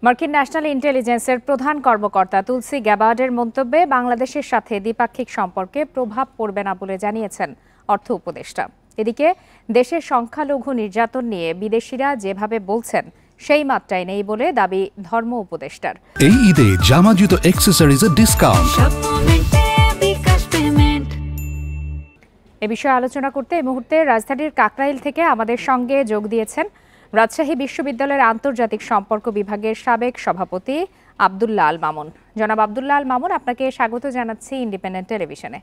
মার্কিন ন্যাশনাল ইন্টেলিজেন্সের প্রধান কর্মকর্তা তুলসী গ্যাবার্ডের মন্তব্যে বাংলাদেশের সাথে দ্বিপাক্ষিক সম্পর্কে প্রভাব পড়বে না বলে জানিয়েছেন অর্থ উপদেষ্টা। এদিকে দেশের সংখ্যালঘু নির্যাতন নিয়ে বিদেশিরা যেভাবে বলছেন সেই মাত্রায় নেই বলে দাবি ধর্ম উপদেষ্টার। এই ঈদে জামা জুতো অ্যাকসেসরিজের ডিসকাউন্ট। এ বিষয়ে আলোচনা করতে এই মুহূর্তে রাজধানীর কাকরাইল থেকে আমাদের সঙ্গে যোগ দিয়েছেন রাজশাহী বিশ্ববিদ্যালয়ের আন্তর্জাতিক সম্পর্ক বিভাগের সাবেক সভাপতি আব্দুল্লাহ আল মামুন। জনাব আব্দুল্লাহ আল মামুন, আপনাকে স্বাগত জানাচ্ছি ইন্ডিপেন্ডেন্ট টেলিভিশনে।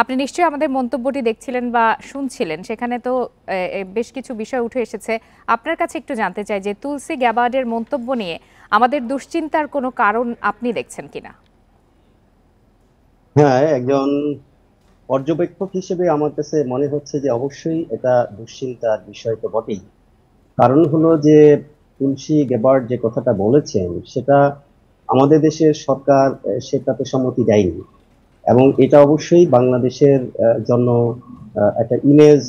আপনি নিশ্চয়ই আমাদের মন্তব্যটি দেখছিলেন বা শুনছিলেন, সেখানে তো বেশ কিছু বিষয় উঠে এসেছে। আপনার কাছে একটু জানতে চাই যে তুলসী গ্যাবার্ডের মন্তব্য নিয়ে আমাদের দুশ্চিন্তার কোনো কারণ আপনি দেখছেন কিনা? হ্যাঁ, একজন পর্যবেক্ষক হিসেবে আমার কাছে মনে হচ্ছে যে অবশ্যই এটা দুশ্চিন্তার বিষয় তো বটেই। কারণ হলো যে তুলসী গ্যাবার্ড যে কথাটা বলেছেন সেটা আমাদের দেশের সরকার সেটাতে সম্মতি দেয়নি, এবং এটা অবশ্যই বাংলাদেশের জন্য একটা ইমেজ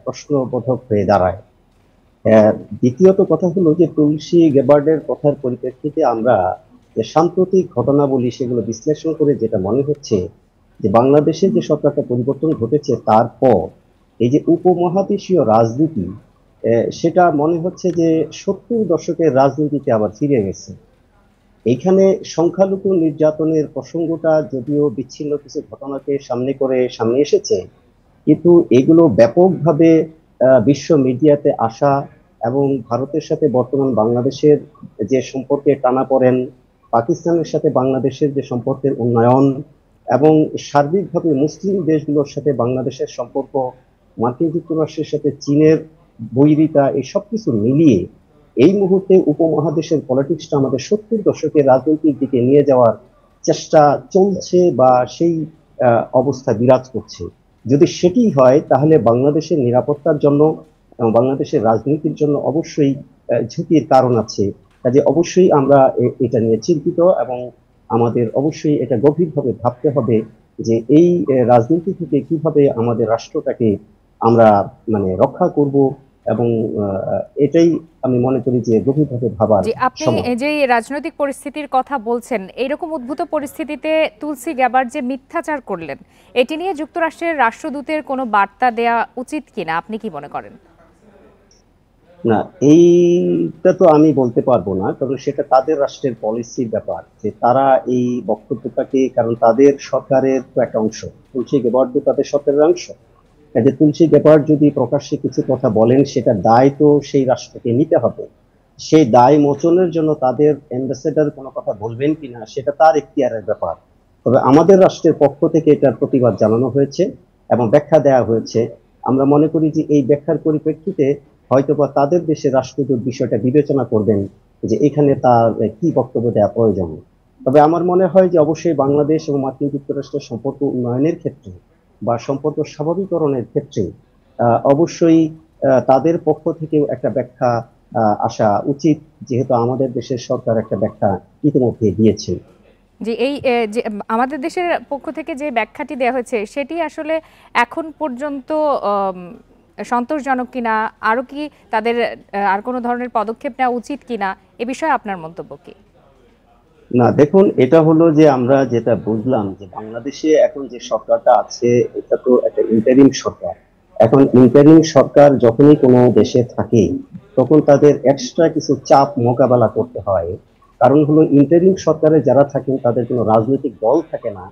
প্রশ্নবোধক হয়ে দাঁড়ায়। দ্বিতীয়ত কথা হলো যে তুলসী গ্যাবার্ডের কথার পরিপ্রেক্ষিতে আমরা যে সাম্প্রতিক ঘটনাবলী সেগুলো বিশ্লেষণ করে যেটা মনে হচ্ছে যে বাংলাদেশে যে সরকারটা পরিবর্তন ঘটেছে তারপর এই যে উপমহাদেশীয় রাজনীতি, সেটা মনে হচ্ছে যে 70 দশকের রাজনীতিতে আবার ফিরে গেছে। এইখানে সংখ্যালঘু নির্যাতনের প্রসঙ্গটা যদিও বিচ্ছিন্ন কিছু ঘটনাকে সামনে এসেছে, কিন্তু এগুলো ব্যাপকভাবে বিশ্ব মিডিয়াতে আসা এবং ভারতের সাথে বর্তমান বাংলাদেশের যে সম্পর্কে টানাপোড়েন, পাকিস্তানের সাথে বাংলাদেশের যে সম্পর্কের উন্নয়ন এবং সার্বিকভাবে মুসলিম দেশগুলোর সাথে বাংলাদেশের সম্পর্ক, মার্কিন যুক্তরাষ্ট্রের সাথে চীনের বৈরিতা, এই সব কিছু মিলিয়ে এই মুহূর্তে উপমহাদেশের পলিটিক্সটা আমাদের 70 দশকের রাজনৈতিক দিকে নিয়ে যাওয়ার চেষ্টা চলছে বা সেই অবস্থা বিরাজ করছে। যদি সেটি হয় তাহলে বাংলাদেশের নিরাপত্তার জন্য এবং বাংলাদেশের রাজনীতির জন্য অবশ্যই ঝুঁকির কারণ আছে। কাজে অবশ্যই আমরা এটা নিয়ে চিন্তিত এবং আমাদের অবশ্যই এটা গভীরভাবে ভাবতে হবে যে এই রাজনীতি থেকে কিভাবে আমাদের রাষ্ট্রটাকে আমরা রক্ষা করব, এবং এটাই আমি মনে করি যে গভীরভাবে ভাবার আপনি যে রাজনৈতিক পরিস্থিতির কথা বলছেন, এইরকম উদ্ভূত পরিস্থিতিতে তুলসী গ্যাবার্ড যে মিথ্যাচার করলেন, এটি নিয়ে যুক্তরাষ্ট্রের রাষ্ট্রদূতের কোনো বার্তা দেয়া উচিত কিনা আপনি কি মনে করেন? না, এইটা তো আমি বলতে পারবো না, কারণ সেটা তাদের রাষ্ট্রের পলিসির ব্যাপার যে তারা এই বক্তব্যটাকে, কারণ তাদের সরকারের তো একটা অংশ, তুলসী গ্যাবার্ড তো তাদের সরকারের অংশ। যে তুলসী গ্যাবার্ড যদি প্রকাশ্যে কিছু কথা বলেন সেটা দায় তো সেই রাষ্ট্রকে নিতে হবে। সেই দায় মোচনের জন্য তাদের অ্যাম্বাসেডর কোনো কথা বলবেন কিনা সেটা তার এখতিয়ারের ব্যাপার। তবে আমাদের রাষ্ট্রের পক্ষ থেকে এটার প্রতিবাদ জানানো হয়েছে এবং ব্যাখ্যা দেওয়া হয়েছে। আমরা মনে করি যে এই ব্যাখ্যার পরিপ্রেক্ষিতে হয়তোবা তাদের দেশের রাষ্ট্রদূত বিষয়টা বিবেচনা করবেন যে এখানে তার কি বক্তব্য দেওয়া প্রয়োজন। তবে আমার মনে হয় যে অবশ্যই বাংলাদেশ এবং মার্কিন যুক্তরাষ্ট্রের সম্পর্ক উন্নয়নের ক্ষেত্রে বা সম্পর্ক স্বাভাবিকরণের ক্ষেত্রে অবশ্যই তাদের পক্ষ থেকেও একটা ব্যাখ্যা আসা উচিত, যেহেতু আমাদের দেশের সরকার একটা ব্যাখ্যা ইতিমধ্যে দিয়েছে। যে এই যে আমাদের দেশের পক্ষ থেকে যে ব্যাখ্যাটি দেওয়া হয়েছে সেটি আসলে এখন পর্যন্ত সন্তোষজনক কিনা, আরো কি তাদের আর কোনো ধরনের পদক্ষেপ নেওয়া উচিত কিনা, এ বিষয়ে আপনার মন্তব্য কি? না, দেখুন, এটা হলো যে আমরা যেটা বুঝলাম যে বাংলাদেশে এখন যে সরকারটা আছে এটা তো একটা ইন্টারিম সরকার। এখন ইন্টারিম সরকার যখনই কোনো দেশে থাকে তখন তাদের এক্সট্রা কিছু চাপ মোকাবেলা করতে হয়। কারণ হলো ইন্টারিম সরকারে যারা থাকেন তাদের কোনো রাজনৈতিক দল থাকে না,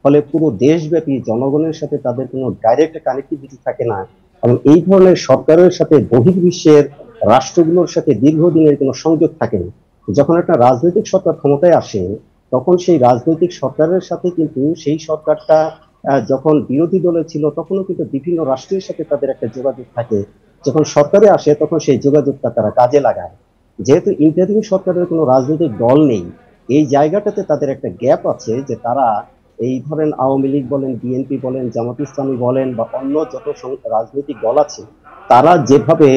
ফলে পুরো দেশব্যাপী জনগণের সাথে তাদের কোনো ডাইরেক্ট কানেক্টিভিটি থাকে না, এবং এই ধরনের সরকারের সাথে বহির্বিশ্বের রাষ্ট্রগুলোর সাথে দীর্ঘদিনের কোনো সংযোগ থাকে না। যখন একটা রাজনৈতিক সরকার ক্ষমতায় আসে তখন সেই রাজনৈতিক সরকারের সাথে কিন্তু সেই সরকারটা যখন বিরোধী দলে ছিল তখনও কিন্তু বিভিন্ন রাষ্ট্রের সাথে তাদের একটা যোগাযোগ থাকে। যখন সরকারে আসে তখন সেই যোগাযোগটা তারা কাজে লাগায়। যেহেতু ইন্টারিম সরকারের কোনো রাজনৈতিক দল নেই, এই জায়গাটাতে তাদের একটা গ্যাপ আছে যে তারা এই ধরেন আওয়ামী লীগ বলেন, বিএনপি বলেন, জামাত ইসলামী বলেন বা অন্য যত রাজনৈতিক দল আছে, তারা যেভাবে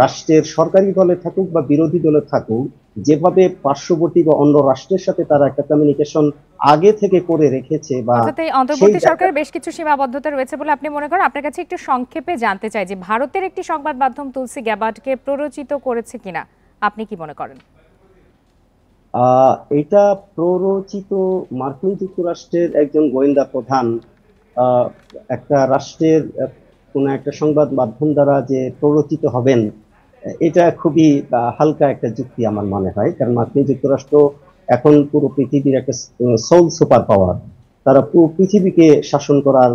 রাষ্ট্রের সরকারি দলে থাকুক বা বিরোধী দলে থাকুক, যেভাবে পার্শ্ববর্তী বা অন্য রাষ্ট্রের সাথে তারা একটা কমিউনিকেশন আগে থেকে করে রেখেছে, বা অন্তর্বর্তী সরকারের বেশ কিছু সীমাবদ্ধতা রয়েছে বলে আপনি মনে করেন। আপনার কাছে একটু সংক্ষেপে জানতে চাই যে ভারতের একটি সংবাদ মাধ্যম তুলসী গ্যাবার্ডকে প্ররোচিত করেছে কিনা, আপনি কি মনে করেন? এটা প্ররোচিত মার্কিন যুক্তরাষ্ট্রের একজন গোয়েন্দা প্রধান আহ, একটা রাষ্ট্রের কোন একটা সংবাদ মাধ্যম দ্বারা যে প্ররোচিত হবেন, এটা খুবই হালকা একটা যুক্তি আমার মনে হয়। কারণ মার্কিন যুক্তরাষ্ট্র এখন পুরো পৃথিবীর একটা সোল সুপার পাওয়ার, তারা পুরো পৃথিবীকে শাসন করার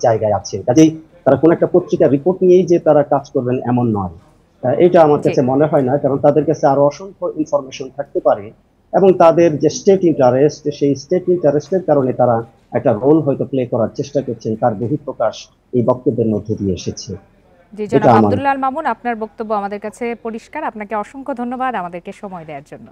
জায়গায় আছে। কাজেই তারা কোন একটা পত্রিকা রিপোর্ট নিয়েই যে তারা কাজ করবেন এমন নয়। এটা আমার জি। কাছে মনে হয় না, কারণ তাদের কাছে আরো অসংখ্য ইনফরমেশন থাকতে পারে এবং তাদের যে স্টেট ইন্টারেস্ট, সেই স্টেট ইন্টারেস্টের কারণে তারা একটা রোল হয়তো প্লে করার চেষ্টা করছেন, তার বহিঃপ্রকাশ এই বক্তব্যের মধ্যে দিয়ে এসেছে। জি, এটা জনাব আমার আব্দুল্লাহ আল মামুন, আপনার বক্তব্য আমাদের কাছে পরিষ্কার। আপনাকে অসংখ্য ধন্যবাদ আমাদেরকে সময় দেওয়ার জন্য।